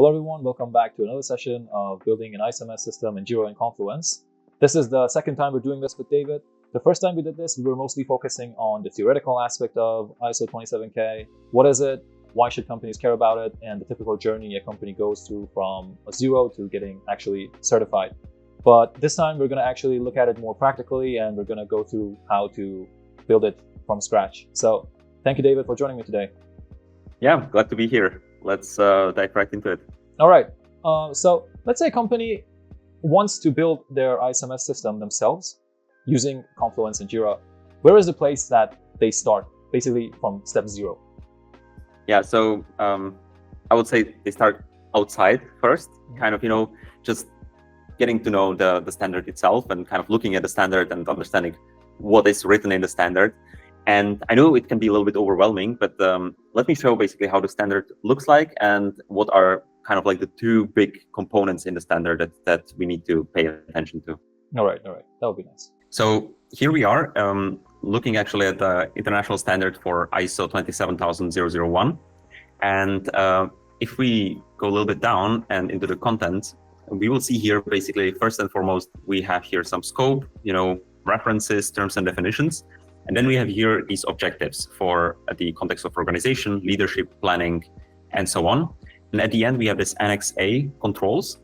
Hello everyone, welcome back to another session of building an ISMS system in Jira and Confluence. This is the second time we're doing this with David. The first time we did this, we were mostly focusing on the theoretical aspect of ISO 27K. What is it? Why should companies care about it? And the typical journey a company goes through from a zero to getting actually certified. But this time we're going to actually look at it more practically, and we're going to go through how to build it from scratch. So thank you, David, for joining me today. Yeah, glad to be here. Let's dive right into it. All right. So let's say a company wants to build their ISMS system themselves using Confluence and Jira. Where is the place that they start, basically from step zero? Yeah, so I would say they start outside first, kind of, just getting to know the standard itself and kind of looking at the standard and understanding what is written in the standard. And I know it can be a little bit overwhelming, but let me show basically how the standard looks like and what are kind of like the two big components in the standard that we need to pay attention to. All right, that would be nice. So here we are looking actually at the international standard for ISO 27001. And if we go a little bit down and into the content, we will see here basically first and foremost, we have here some scope, references, terms and definitions. And then we have here these objectives for the context of organization, leadership, planning, and so on. And at the end, we have this Annex A controls.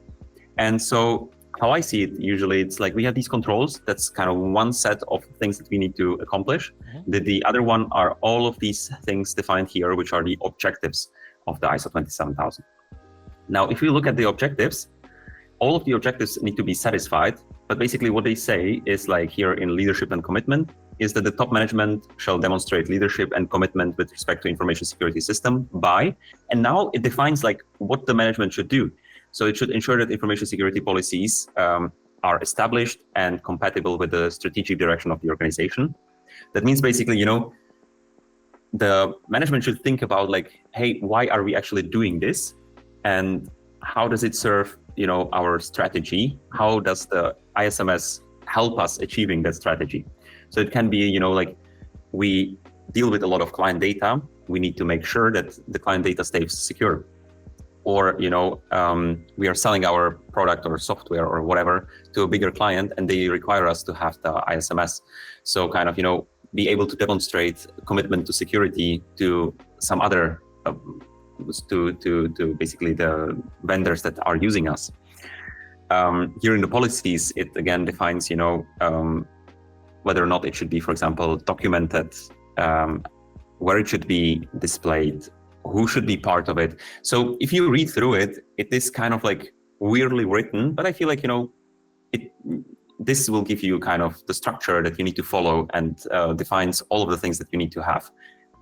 And so how I see it, usually it's like we have these controls. That's kind of one set of things that we need to accomplish. Mm-hmm. The other one are all of these things defined here, which are the objectives of the ISO 27000. Now, if we look at the objectives, all of the objectives need to be satisfied. But basically what they say is like here in leadership and commitment, is that the top management shall demonstrate leadership and commitment with respect to information security system by, and now it defines like what the management should do. So it should ensure that information security policies are established and compatible with the strategic direction of the organization. That means basically, the management should think about like, hey, why are we actually doing this? And how does it serve, our strategy? How does the ISMS help us achieving that strategy? So it can be, like we deal with a lot of client data. We need to make sure that the client data stays secure. Or, we are selling our product or software or whatever to a bigger client, and they require us to have the ISMS. So kind of, be able to demonstrate commitment to security to some other, to basically the vendors that are using us. Here in the policies, it again defines, whether or not it should be, for example, documented, where it should be displayed, who should be part of it. So if you read through it, it is kind of like weirdly written, but I feel like, this will give you kind of the structure that you need to follow and defines all of the things that you need to have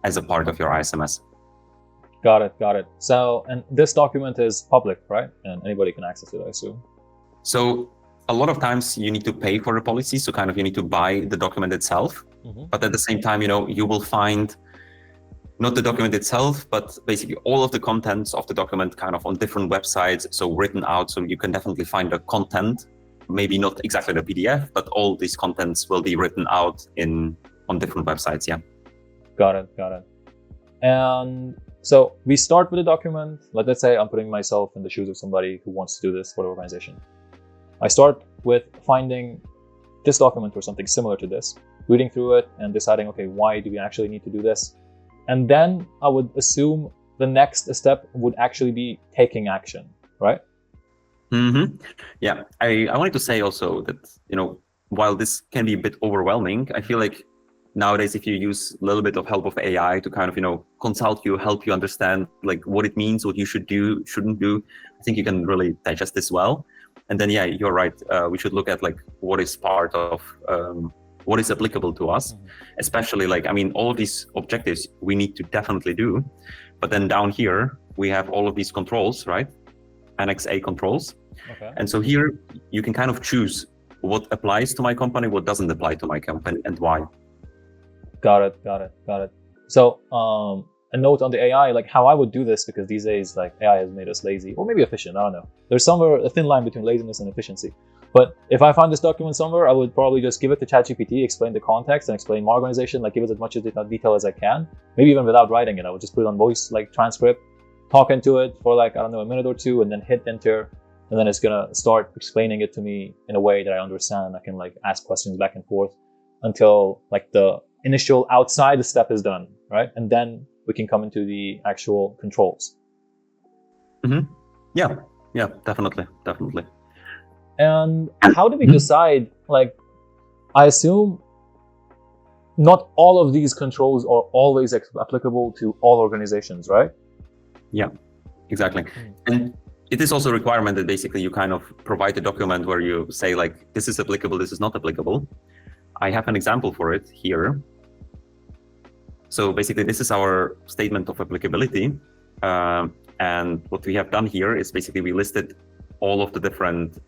as a part of your ISMS. Got it. So, and this document is public, right? And anybody can access it, I assume. So a lot of times you need to pay for the policy. So kind of you need to buy the document itself. Mm-hmm. But at the same time, you will find not the document itself, but basically all of the contents of the document kind of on different websites. So written out. So you can definitely find the content, maybe not exactly the PDF, but all these contents will be written out on different websites. Yeah. Got it. And so we start with a document. Let's say I'm putting myself in the shoes of somebody who wants to do this for the organization. I start with finding this document or something similar to this, reading through it and deciding, okay, why do we actually need to do this? And then I would assume the next step would actually be taking action, right? Mm-hmm. Yeah, I wanted to say also that, while this can be a bit overwhelming, I feel like nowadays, if you use a little bit of help of AI to kind of, consult you, help you understand like what it means, what you should do, shouldn't do, I think you can really digest this well. And then, yeah, you're right. We should look at like what is part of, what is applicable to us, especially like, all of these objectives we need to definitely do. But then down here, we have all of these controls, right? Annex A controls. Okay. And so here you can kind of choose what applies to my company, what doesn't apply to my company, and why. Got it. So a note on the AI, like how I would do this, because these days like AI has made us lazy or maybe efficient, I don't know. There's somewhere a thin line between laziness and efficiency. But if I find this document somewhere, I would probably just give it to ChatGPT, explain the context and explain my organization, like give it as much detail as I can. Maybe even without writing it, I would just put it on voice, like transcript, talk into it for like, I don't know, a minute or two, and then hit enter, and then it's gonna start explaining it to me in a way that I understand. I can like ask questions back and forth until like the initial outside step is done, right? And then we can come into the actual controls. Mm-hmm. Yeah, definitely. And how do we decide, like, I assume not all of these controls are always applicable to all organizations, right? Yeah, exactly. And it is also a requirement that basically you kind of provide a document where you say like, this is applicable, this is not applicable. I have an example for it here. So basically this is our statement of applicability. And what we have done here is basically we listed all of the different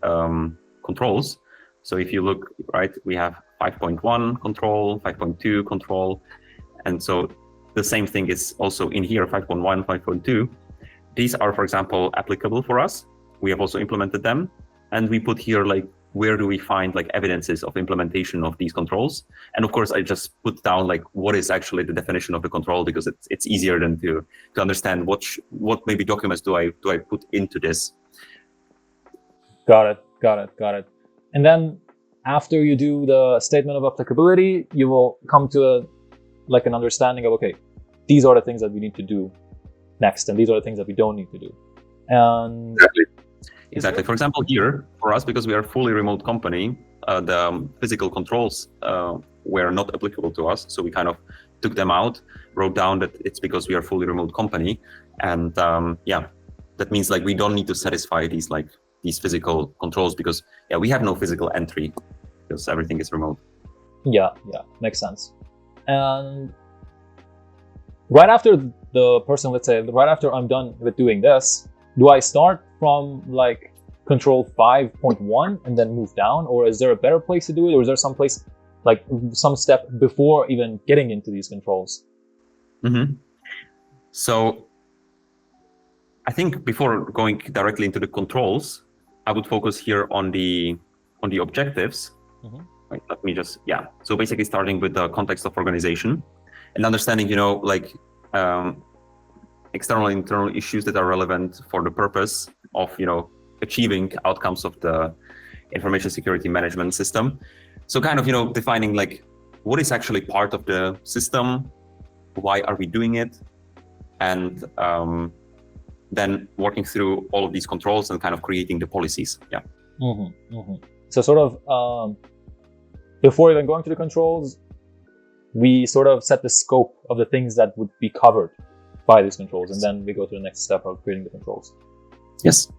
controls. So if you look, right, we have 5.1 control, 5.2 control. And so the same thing is also in here, 5.1, 5.2. These are, for example, applicable for us. We have also implemented them. And we put here, like, where do we find like evidences of implementation of these controls? And of course, I just put down like what is actually the definition of the control, because it's easier than to understand what maybe documents do I put into this. Got it. And then after you do the statement of applicability, you will come to an understanding of, okay, these are the things that we need to do next, and these are the things that we don't need to do. And Exactly. For example, here for us, because we are a fully remote company, the physical controls were not applicable to us. So we kind of took them out, wrote down that it's because we are a fully remote company. And that means like we don't need to satisfy these physical controls because we have no physical entry because everything is remote. Yeah, makes sense. And right after the person, let's say, right after I'm done with doing this, do I start from like control 5.1 and then move down, or is there a better place to do it, or is there some place, like some step before even getting into these controls? Mm-hmm. So I think before going directly into the controls, I would focus here on the objectives. Mm-hmm. Right, let me just, so basically starting with the context of organization and understanding, external and internal issues that are relevant for the purpose of, achieving outcomes of the information security management system. So kind of, defining like what is actually part of the system, why are we doing it, and then working through all of these controls and kind of creating the policies. Yeah. Mm-hmm. Mm-hmm. So sort of before even going to the controls, we sort of set the scope of the things that would be covered by these controls, and then we go to the next step of creating the controls. Yes.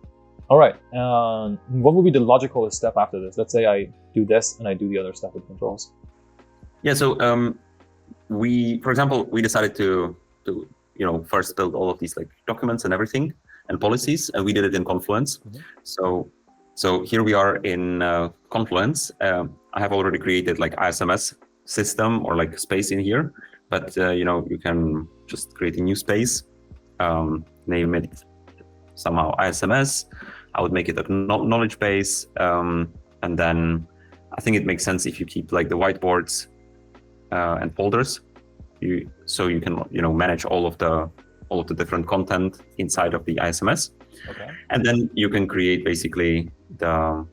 All right. What would be the logical step after this? Let's say I do this and I do the other step with controls. Yeah. So for example, we decided to first build all of these like documents and everything and policies, and we did it in Confluence. Mm-hmm. So here we are in Confluence. I have already created like ISMS system or like space in here, but you can just create a new space, name it somehow ISMS. I would make it a knowledge base, and then I think it makes sense if you keep like the whiteboards and folders. So you can manage all of the different content inside of the ISMS. Okay. And then you can create basically the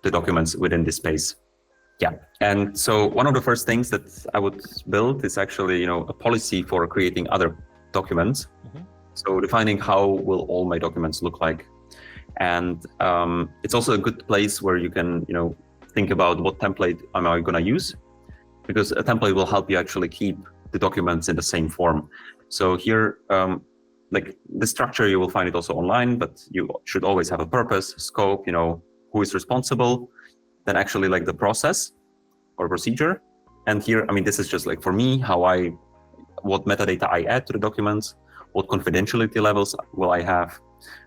documents within this space. Yeah. And so one of the first things that I would build is actually a policy for creating other documents. Mm-hmm. So defining how will all my documents look like. And it's also a good place where you can think about what template am I going to use, because a template will help you actually keep the documents in the same form. So here, like the structure, you will find it also online, but you should always have a purpose, scope, who is responsible, then actually like the process or procedure. And here, I mean, this is just like for me, what metadata I add to the documents, what confidentiality levels will I have,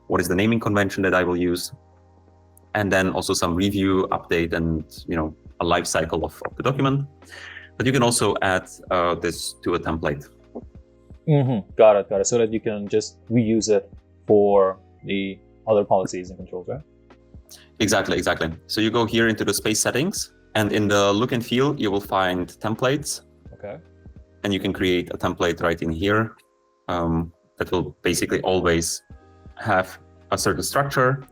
what is the naming convention that I will use, and then also some review, update, and a life cycle of the document. But you can also add this to a template. Mm-hmm. Got it. So that you can just reuse it for the other policies and controls, right? Exactly. So you go here into the space settings, and in the look and feel, you will find templates. Okay. And you can create a template right in here. that will basically always have a certain structure.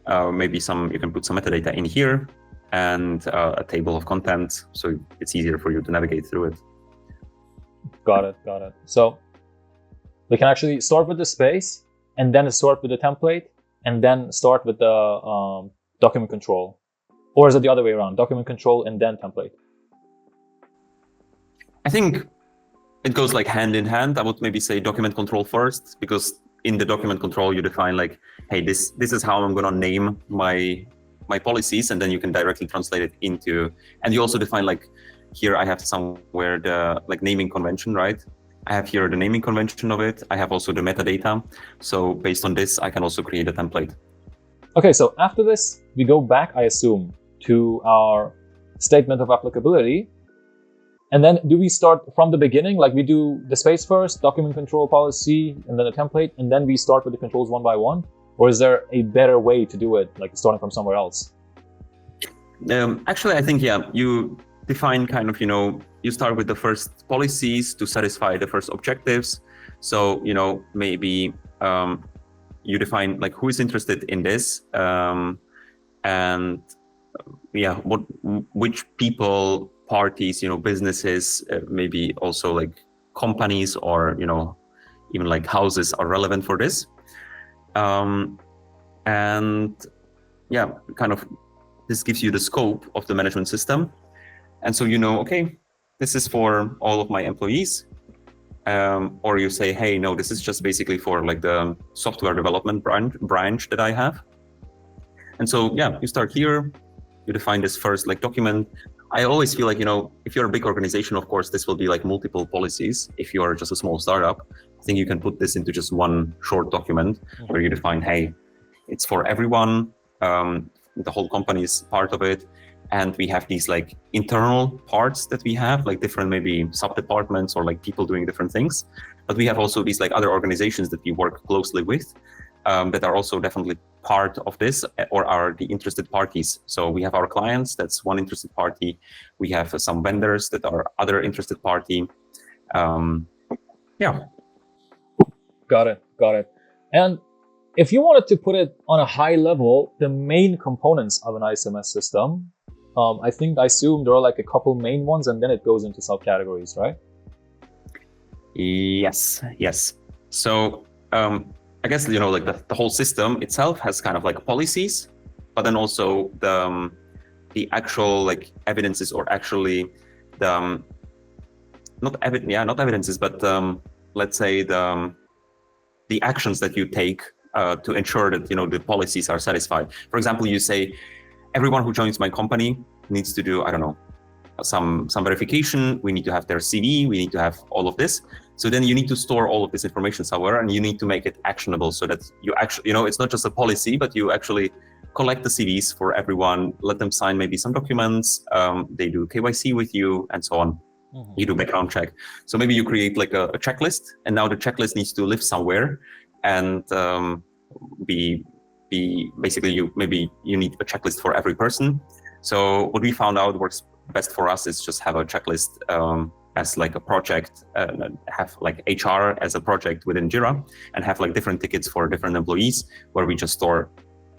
Maybe you can put some metadata in here, and a table of contents, so it's easier for you to navigate through it. Got it. So we can actually start with the space, and then start with the template, and then start with the document control. Or is it the other way around? Document control and then template? I think it goes like hand in hand. I would maybe say document control first, because in the document control you define like, hey, this is how I'm gonna name my policies, and then you can directly translate it into, and you also define like, here I have somewhere the like naming convention, right? I have here the naming convention of it. I have also the metadata. So based on this, I can also create a template. Okay, so after this, we go back, I assume, to our statement of applicability. And then do we start from the beginning? Like we do the space first, document control policy, and then a template, and then we start with the controls one by one? Or is there a better way to do it, like starting from somewhere else? Actually, I think, yeah, you define kind of, you start with the first policies to satisfy the first objectives. So, maybe you define like who is interested in this, and yeah, which people, parties, businesses, maybe also like companies, or even like houses are relevant for this. And yeah, kind of this gives you the scope of the management system. And so okay, this is for all of my employees. Or you say, hey, no, this is just basically for like the software development branch that I have. And so, yeah, you start here, you define this first like document. I always feel like, if you're a big organization, of course, this will be like multiple policies. If you are just a small startup, I think you can put this into just one short document where you define, hey, it's for everyone. The whole company is part of it. And we have these like internal parts that we have, like different maybe sub-departments or like people doing different things. But we have also these like other organizations that we work closely with, that are also definitely part of this, or are the interested parties. So we have our clients, that's one interested party. We have some vendors that are other interested party. Yeah. Got it. And if you wanted to put it on a high level, the main components of an ISMS system, I assume there are like a couple main ones, and then it goes into subcategories, right? Yes. So I guess, like the whole system itself has kind of like policies, but then also the actual like evidences, or actually the, not evidences, but let's say the actions that you take to ensure that, the policies are satisfied. For example, you say, everyone who joins my company needs to do, I don't know, some verification. We need to have their CV. We need to have all of this. So then you need to store all of this information somewhere, and you need to make it actionable so that you actually, it's not just a policy, but you actually collect the CVs for everyone, let them sign maybe some documents, they do KYC with you, and so on. Mm-hmm. You do background check. So maybe you create like a checklist, and now the checklist needs to live somewhere, and be basically you need a checklist for every person. So what we found out works best for us is just have a checklist as like a project, have like HR as a project within Jira, and have like different tickets for different employees where we just store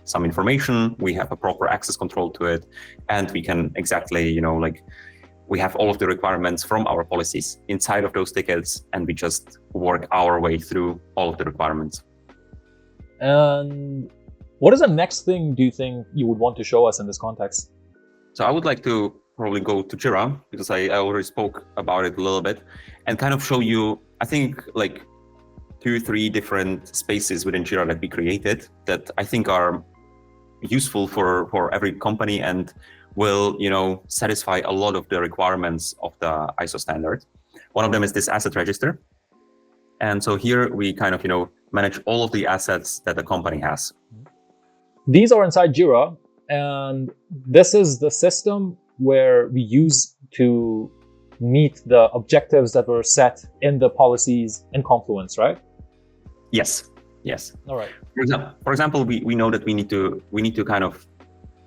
some information. We have a proper access control to it, and we can exactly, like we have all of the requirements from our policies inside of those tickets, and we just work our way through all of the requirements. And what is the next thing do you think you would want to show us in this context? So I would like to probably go to Jira, because I already spoke about it a little bit, and kind of show you, I think, like 2-3 different spaces within Jira that we created that I think are useful for every company and will, satisfy a lot of the requirements of the ISO standard. One of them is this asset register. And so here we kind of, manage all of the assets that the company has. These are inside Jira, and this is the system where we use to meet the objectives that were set in the policies in Confluence, right? Yes. All right. For example, we know that we need to kind of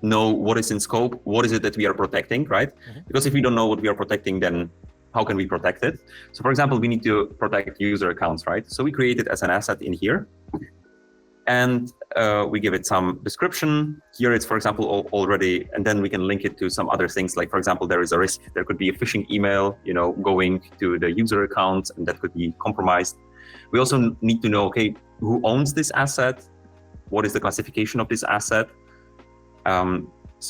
know what is in scope, what is it that we are protecting, right? Mm-hmm. Because if we don't know what we are protecting, then how can we protect it? So for example, we need to protect user accounts, right? So we create it as an asset in here. And we give it some description. Here it's, for example, already, and then we can link it to some other things. Like, for example, there is a risk. There could be a phishing email, going to the user account, and that could be compromised. We also need to know, okay, who owns this asset? What is the classification of this asset?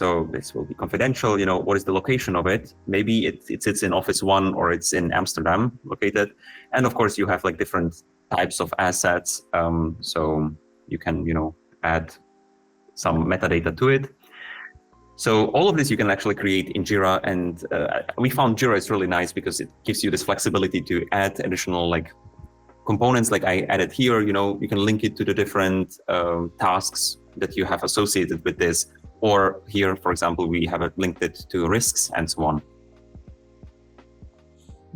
So this will be confidential. What is the location of it? Maybe it sits in Office 1 or it's in Amsterdam located. And of course, you have like different types of assets. So you can, add some metadata to it. So all of this you can actually create in Jira, and we found Jira is really nice because it gives you this flexibility to add additional like components. Like I added here, you can link it to the different tasks that you have associated with this. Or here, for example, we have linked it to risks and so on.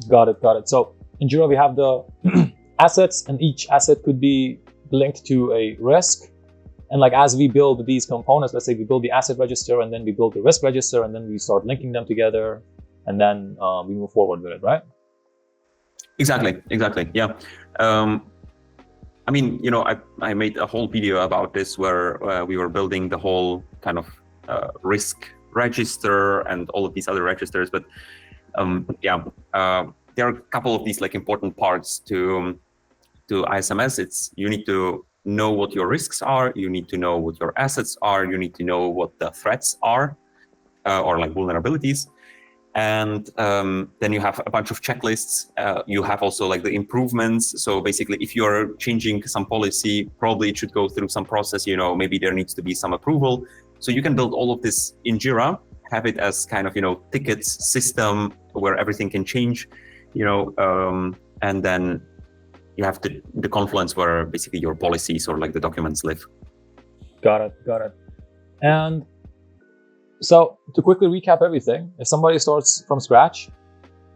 Got it. So in Jira, we have the assets, and each asset could be linked to a risk. And like as we build these components, let's say we build the asset register and then we build the risk register, and then we start linking them together, and then we move forward with it, right? Exactly. Yeah. I mean, I made a whole video about this where we were building the whole kind of risk register and all of these other registers. But there are a couple of these like important parts to ISMS. It's you need to know what your risks are, you need to know what your assets are, you need to know what the threats are, or like vulnerabilities. And then you have a bunch of checklists. You have also like the improvements. So basically, if you're changing some policy, probably it should go through some process, maybe there needs to be some approval. So you can build all of this in Jira, have it as kind of, tickets system where everything can change, and then you have the Confluence where basically your policies or like the documents live. Got it. And so to quickly recap everything, if somebody starts from scratch,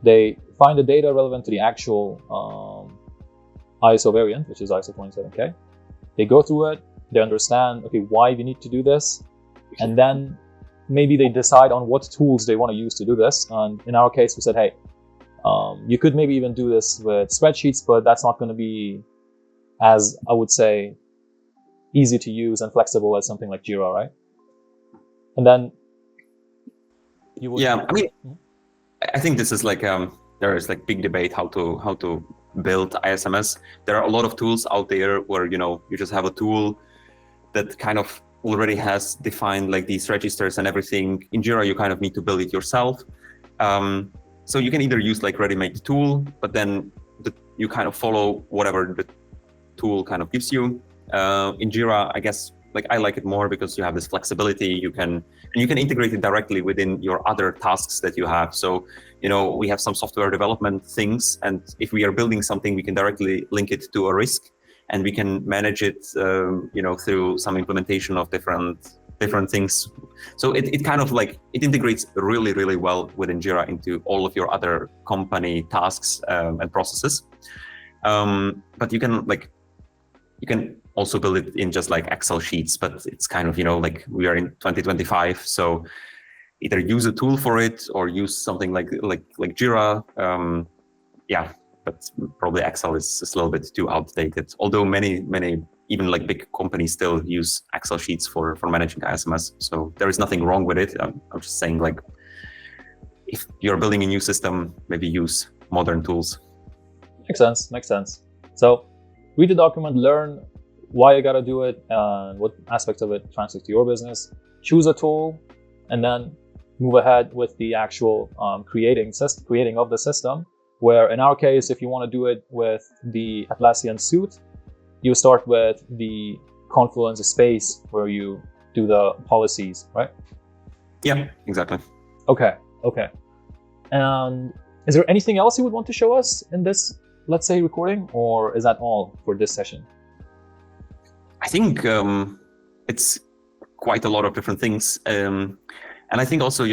they find the data relevant to the actual ISO variant, which is ISO 27K. They go through it, they understand, okay, why we need to do this, and then maybe they decide on what tools they want to use to do this. And in our case, we said, hey, you could maybe even do this with spreadsheets, but that's not going to be as, I would say, easy to use and flexible as something like Jira, right? And then you would... Yeah, I mean, I think this is like there is like big debate how to build ISMS. There are a lot of tools out there where you just have a tool that kind of already has defined like these registers and everything. In Jira, you kind of need to build it yourself. So you can either use like ready-made tool, but then you kind of follow whatever the tool kind of gives you. In Jira, I guess like I like it more because you have this flexibility. You can integrate it directly within your other tasks that you have. So we have some software development things, and if we are building something, we can directly link it to a risk, and we can manage it through some implementation of different things. So it kind of like it integrates really, really well within Jira into all of your other company tasks and processes. But you can also build it in just like Excel sheets, but it's kind of, like we are in 2025. So either use a tool for it or use something like Jira. But probably Excel is a little bit too outdated. Although many, even like big companies still use Excel sheets for managing ISMS. So there is nothing wrong with it. I'm just saying like, if you're building a new system, maybe use modern tools. Makes sense. So read the document, learn why you got to do it and what aspects of it translates to your business. Choose a tool, and then move ahead with the actual creating of the system. Where in our case, if you want to do it with the Atlassian suite, you start with the Confluence space where you do the policies, right? Yeah, exactly. Okay. And is there anything else you would want to show us in this, let's say, recording, or is that all for this session? I think it's quite a lot of different things. And I think also,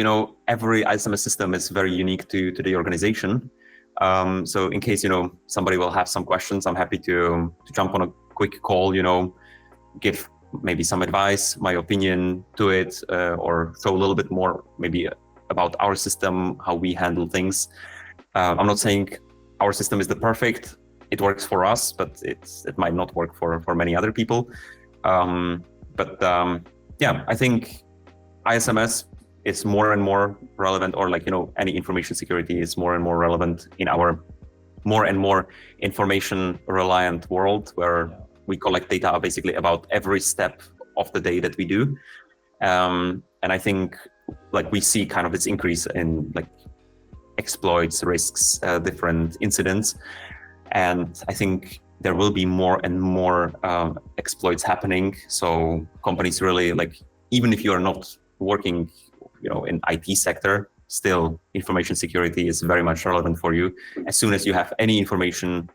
every ISMS system is very unique to the organization. So in case, somebody will have some questions, I'm happy to jump on a quick call, give maybe some advice, my opinion to it, or throw a little bit more maybe about our system, how we handle things. I'm not saying our system is the perfect. It works for us, but it might not work for many other people. Yeah, I think ISMS is more and more relevant, or like, any information security is more and more relevant in our more and more information reliant world, where we collect data basically about every step of the day that we do. And I think like we see kind of this increase in like exploits, risks, different incidents. And I think there will be more and more exploits happening. So companies really, like, even if you are not working, in IT sector, still information security is very much relevant for you. As soon as you have any information,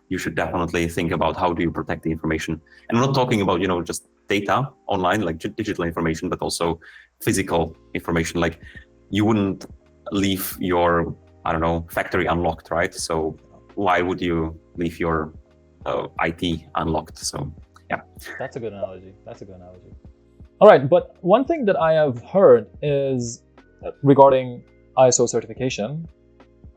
you should definitely think about how do you protect the information. And I'm not talking about, just data online, like digital information, but also physical information. Like you wouldn't leave your, factory unlocked, right? So why would you leave your IT unlocked? So yeah. That's a good analogy. All right, but one thing that I have heard is regarding ISO certification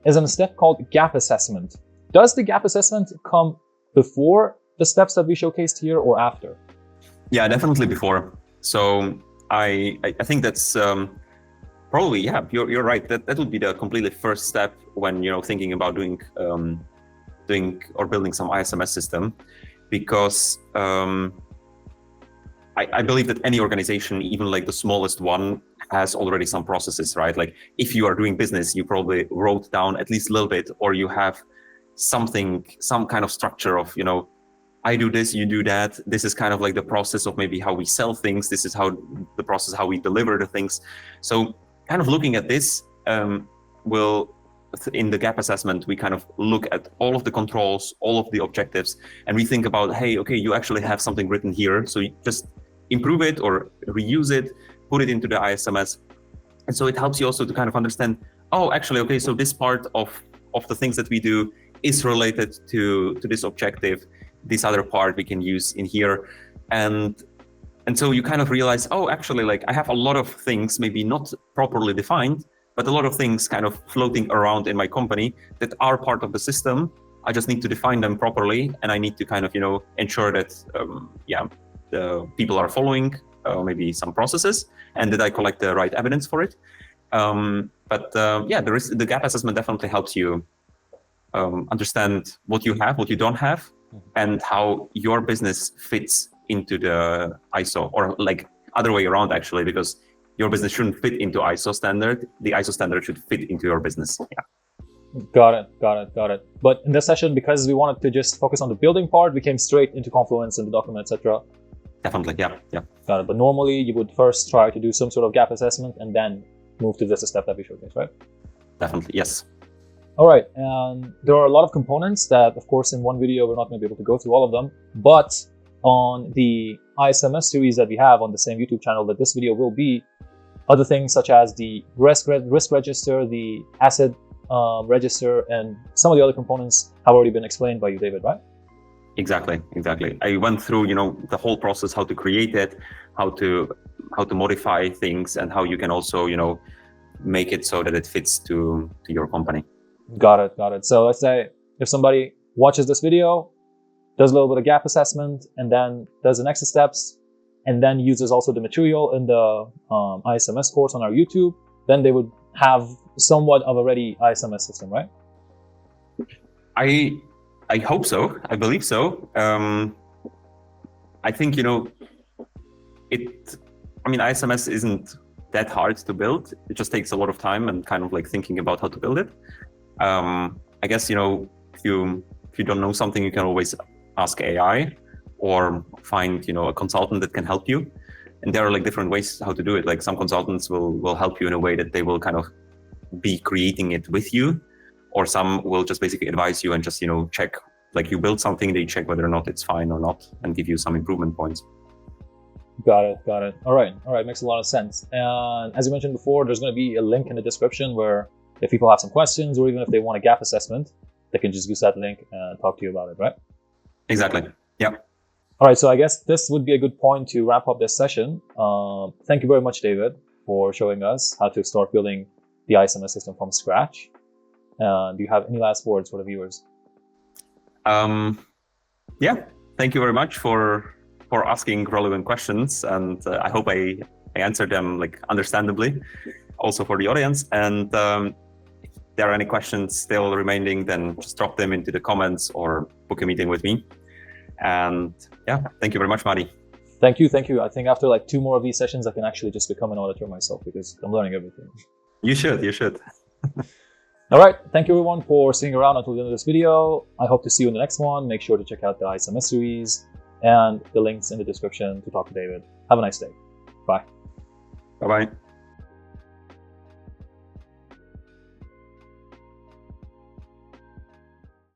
is a step called gap assessment. Does the gap assessment come before the steps that we showcased here or after? Yeah, definitely before. So I think that's probably, yeah, you're right. That would be the completely first step when thinking about doing or building some ISMS system, because I believe that any organization, even like the smallest one, has already some processes, right? Like if you are doing business, you probably wrote down at least a little bit, or you have some kind of structure of, I do this, you do that. This is kind of like the process of maybe how we sell things. This is how we deliver the things. So kind of looking at this, in the gap assessment, we kind of look at all of the controls, all of the objectives, and we think about, hey, okay, you actually have something written here. So you just improve it or reuse it, put it into the ISMS. And so it helps you also to kind of understand, oh, actually, okay, so this part of the things that we do is related to this objective. This other part we can use in here. And so you kind of realize, oh, actually, like I have a lot of things maybe not properly defined, but a lot of things kind of floating around in my company that are part of the system. I just need to define them properly, and I need to kind of, ensure that, the people are following maybe some processes, and that I collect the right evidence for it. The gap assessment definitely helps you understand what you have, what you don't have, and how your business fits into the ISO, or like other way around actually, because your business shouldn't fit into ISO standard. The ISO standard should fit into your business. Yeah. Got it. But in this session, because we wanted to just focus on the building part, we came straight into Confluence and the document, etc. Definitely, yeah. Got it. But normally you would first try to do some sort of gap assessment and then move to this step that we showcased, right? Definitely, yes. All right, and there are a lot of components that, of course, in one video, we're not going to be able to go through all of them, but on the ISMS series that we have on the same YouTube channel that this video will be, other things such as the risk register, the asset register, and some of the other components have already been explained by you, David, right? Exactly. I went through, the whole process, how to create it, how to modify things, and how you can also, make it so that it fits to your company. Got it. So let's say if somebody watches this video, does a little bit of gap assessment, and then does the next steps, and then uses also the material in the ISMS course on our YouTube, then they would have somewhat of a ready ISMS system, right? I hope so. I believe so. I think, ISMS isn't that hard to build. It just takes a lot of time and kind of like thinking about how to build it. I guess, if you don't know something, you can always ask AI or find, a consultant that can help you. And there are like different ways how to do it. Like some consultants will help you in a way that they will kind of be creating it with you, or some will just basically advise you and just, check, like you build something, they check whether or not it's fine or not and give you some improvement points. Got it. All right. Makes a lot of sense. And as you mentioned before, there's going to be a link in the description where if people have some questions, or even if they want a gap assessment, they can just use that link and talk to you about it, right? Exactly. Yeah. All right. So I guess this would be a good point to wrap up this session. Thank you very much, David, for showing us how to start building the ISMS system from scratch. Do you have any last words for the viewers? Yeah, thank you very much for asking relevant questions, and I hope I answered them like understandably, also for the audience. And if there are any questions still remaining, then just drop them into the comments or book a meeting with me. And yeah, thank you very much, Mari. Thank you. I think after like 2 more of these sessions, I can actually just become an auditor myself because I'm learning everything. You should. All right. Thank you everyone for sticking around until the end of this video. I hope to see you in the next one. Make sure to check out the ISMS series and the links in the description to talk to David. Have a nice day. Bye. Bye-bye.